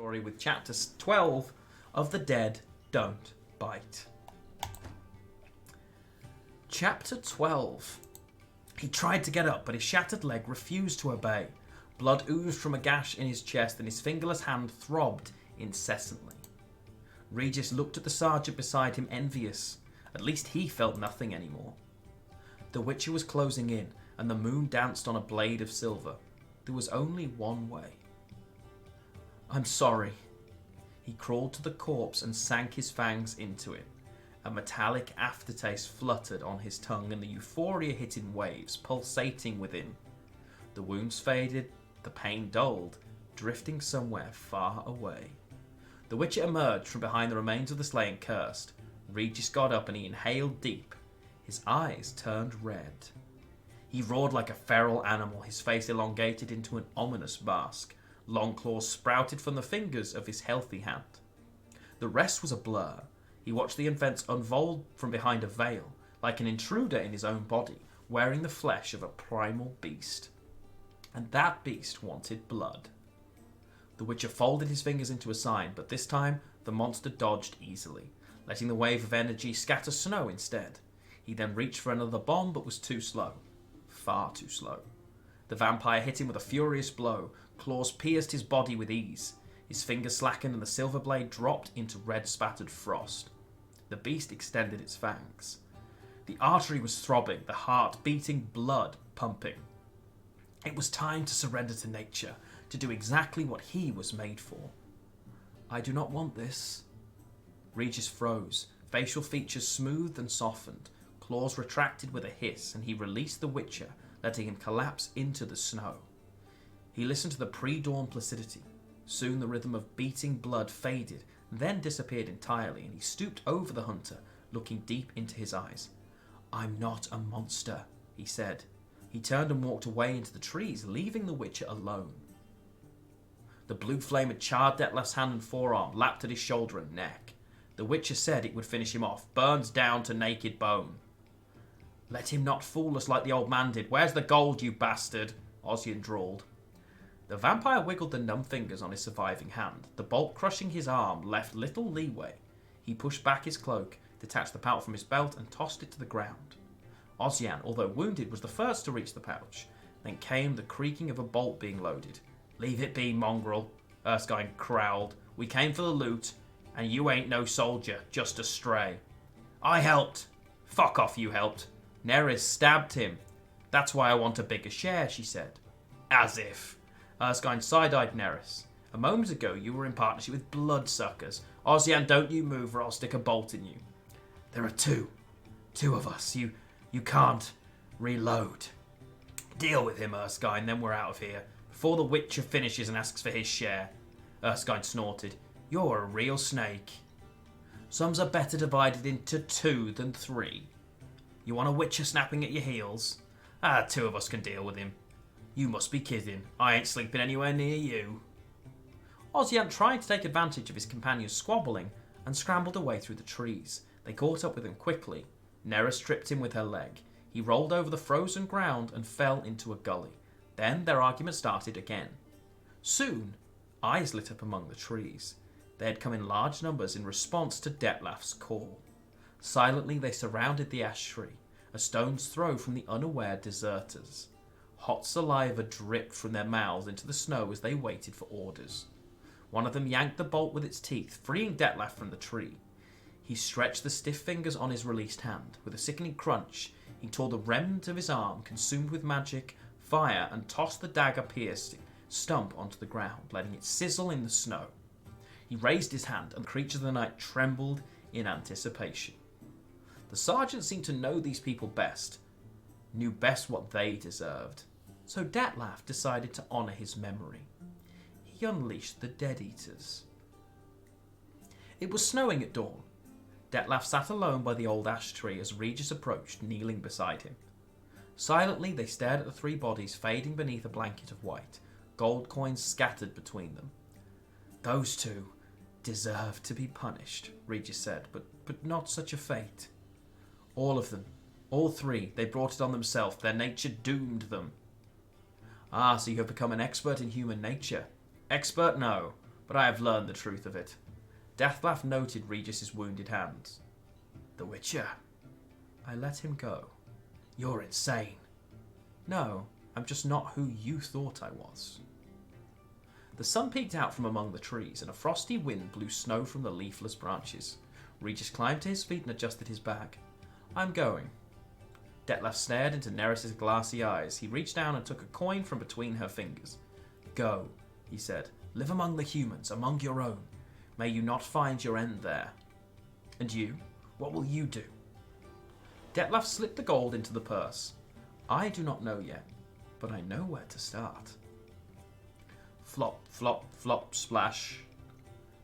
story with chapter 12 of The Dead Don't Bite. Chapter 12. He tried to get up, but his shattered leg refused to obey. Blood oozed from a gash in his chest, and his fingerless hand throbbed incessantly. Regis looked at the sergeant beside him, envious. At least he felt nothing anymore. The Witcher was closing in, and the moon danced on a blade of silver. There was only one way. "I'm sorry." He crawled to the corpse and sank his fangs into it. A metallic aftertaste fluttered on his tongue, and the euphoria hit in waves, pulsating within. The wounds faded, the pain dulled, drifting somewhere far away. The Witcher emerged from behind the remains of the slain and cursed. Regis got up and he inhaled deep. His eyes turned red. He roared like a feral animal, his face elongated into an ominous mask. Long claws sprouted from the fingers of his healthy hand. The rest was a blur. He watched the events unfold from behind a veil, like an intruder in his own body, wearing the flesh of a primal beast. And that beast wanted blood. The Witcher folded his fingers into a sign, but this time the monster dodged easily, letting the wave of energy scatter snow instead. He then reached for another bomb, but was too slow. Far too slow. The vampire hit him with a furious blow. Claws pierced his body with ease. His fingers slackened and the silver blade dropped into red-spattered frost. The beast extended its fangs. The artery was throbbing, the heart beating, blood pumping. It was time to surrender to nature, to do exactly what he was made for. "I do not want this." Regis froze, facial features smoothed and softened, claws retracted with a hiss, and he released the Witcher, letting him collapse into the snow. He listened to the pre-dawn placidity. Soon the rhythm of beating blood faded, then disappeared entirely, and he stooped over the hunter, looking deep into his eyes. "I'm not a monster," he said. He turned and walked away into the trees, leaving the Witcher alone. The blue flame had charred Detlaff's hand and forearm, lapped at his shoulder and neck. The Witcher said it would finish him off, burned down to naked bone. "Let him not fool us like the old man did. Where's the gold, you bastard?" Ossian drawled. The vampire wiggled the numb fingers on his surviving hand. The bolt crushing his arm left little leeway. He pushed back his cloak, detached the pouch from his belt, and tossed it to the ground. Ossian, although wounded, was the first to reach the pouch. Then came the creaking of a bolt being loaded. "Leave it be, mongrel," Erskine growled. "We came for the loot, and you ain't no soldier, just a stray." "I helped." "Fuck off, you helped." "Neris stabbed him." "That's why I want a bigger share," she said. "As if." Erskine side-eyed Neris. "A moment ago you were in partnership with bloodsuckers. Ossian, don't you move or I'll stick a bolt in you." "There are two of us. You can't reload." "Deal with him, Erskine, then we're out of here. Before the Witcher finishes and asks for his share." Erskine snorted. "You're a real snake." "Some's are better divided into two than three." "You want a Witcher snapping at your heels?" Two of us can deal with him." "You must be kidding. I ain't sleeping anywhere near you." Ossian tried to take advantage of his companion's squabbling and scrambled away through the trees. They caught up with him quickly. Neris tripped him with her leg. He rolled over the frozen ground and fell into a gully. Then their argument started again. Soon, eyes lit up among the trees. They had come in large numbers in response to Detlaff's call. Silently they surrounded the ash tree, a stone's throw from the unaware deserters. Hot saliva dripped from their mouths into the snow as they waited for orders. One of them yanked the bolt with its teeth, freeing Detlaff from the tree. He stretched the stiff fingers on his released hand. With a sickening crunch, he tore the remnant of his arm, consumed with magic, fire, and tossed the dagger-pierced stump onto the ground, letting it sizzle in the snow. He raised his hand, and the creatures of the night trembled in anticipation. The sergeant seemed to know these people best, knew best what they deserved. So Detlaff decided to honour his memory. He unleashed the Dead Eaters. It was snowing at dawn. Detlaff sat alone by the old ash tree as Regis approached, kneeling beside him. Silently they stared at the three bodies fading beneath a blanket of white, gold coins scattered between them. "Those two deserve to be punished," Regis said, but not such a fate. "All of them. All three. They brought it on themselves. Their nature doomed them." "Ah, so you have become an expert in human nature." "Expert, no. but I have learned the truth of it. Detlaff noted Regis's wounded hands. The Witcher. I let him go. You're insane. No, I'm just not who you thought I was. The sun peeked out from among the trees, and a frosty wind blew snow from the leafless branches. Regis climbed to his feet and adjusted his bag. I'm going. Detlaff stared into Neris's glassy eyes. He reached down and took a coin from between her fingers. Go, he said. Live among the humans, among your own. May you not find your end there. And you? What will you do? Detlaff slipped the gold into the purse. I do not know yet, but I know where to start. Flop, flop, flop, splash.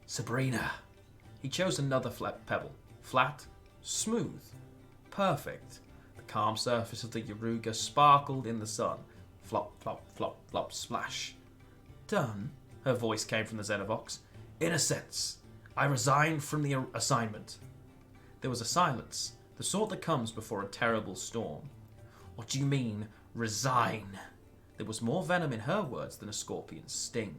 Sabrina. He chose another pebble. Flat, smooth, perfect. The calm surface of the Yaruga sparkled in the sun. Flop, flop, flop, flop, splash. Done, her voice came from the Xenovox. In a sense, I resigned from the assignment. There was a silence, the sort that comes before a terrible storm. What do you mean, resign? There was more venom in her words than a scorpion's sting.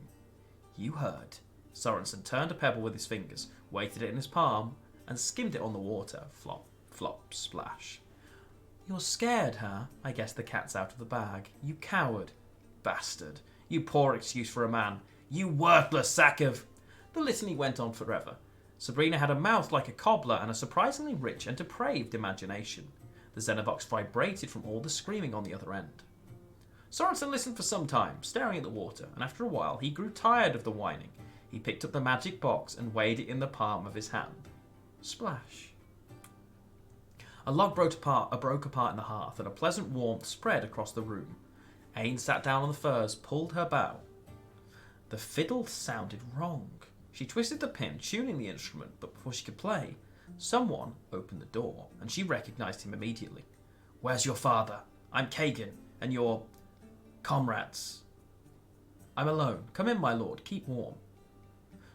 You heard. Sorensen turned a pebble with his fingers, weighted it in his palm, and skimmed it on the water. Flop, flop, splash. You're scared, huh? I guess the cat's out of the bag. You coward. Bastard. You poor excuse for a man. You worthless sack of... The litany went on forever. Sabrina had a mouth like a cobbler and a surprisingly rich and depraved imagination. The Xenovox vibrated from all the screaming on the other end. Sorensen listened for some time, staring at the water, and after a while he grew tired of the whining. He picked up the magic box and weighed it in the palm of his hand. Splash. A log broke apart in the hearth, and a pleasant warmth spread across the room. Ain sat down on the furs, pulled her bow. The fiddle sounded wrong. She twisted the pin, tuning the instrument, but before she could play, someone opened the door, and she recognized him immediately. Where's your father? I'm Kagan, and your... comrades. I'm alone. Come in, my lord. Keep warm.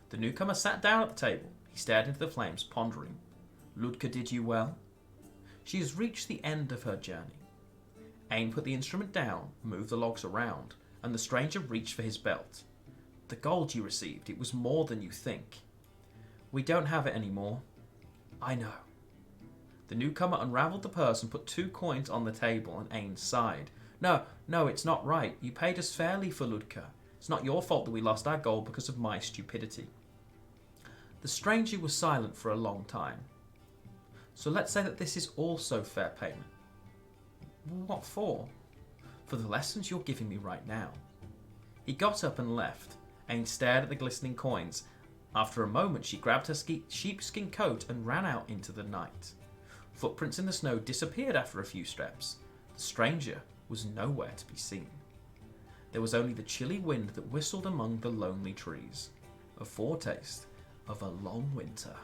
The newcomer sat down at the table. He stared into the flames, pondering. Ludka did you well? She has reached the end of her journey. Ain put the instrument down, moved the logs around, and the stranger reached for his belt. The gold you received, it was more than you think. We don't have it anymore. I know. The newcomer unravelled the purse and put 2 coins on the table, and Ain sighed. No, it's not right. You paid us fairly for Ludka. It's not your fault that we lost our gold because of my stupidity. The stranger was silent for a long time. So let's say that this is also fair payment. What for? For the lessons you're giving me right now. He got up and left. Ain stared at the glistening coins. After a moment, she grabbed her sheepskin coat and ran out into the night. Footprints in the snow disappeared after a few steps. The stranger was nowhere to be seen. There was only the chilly wind that whistled among the lonely trees, a foretaste of a long winter.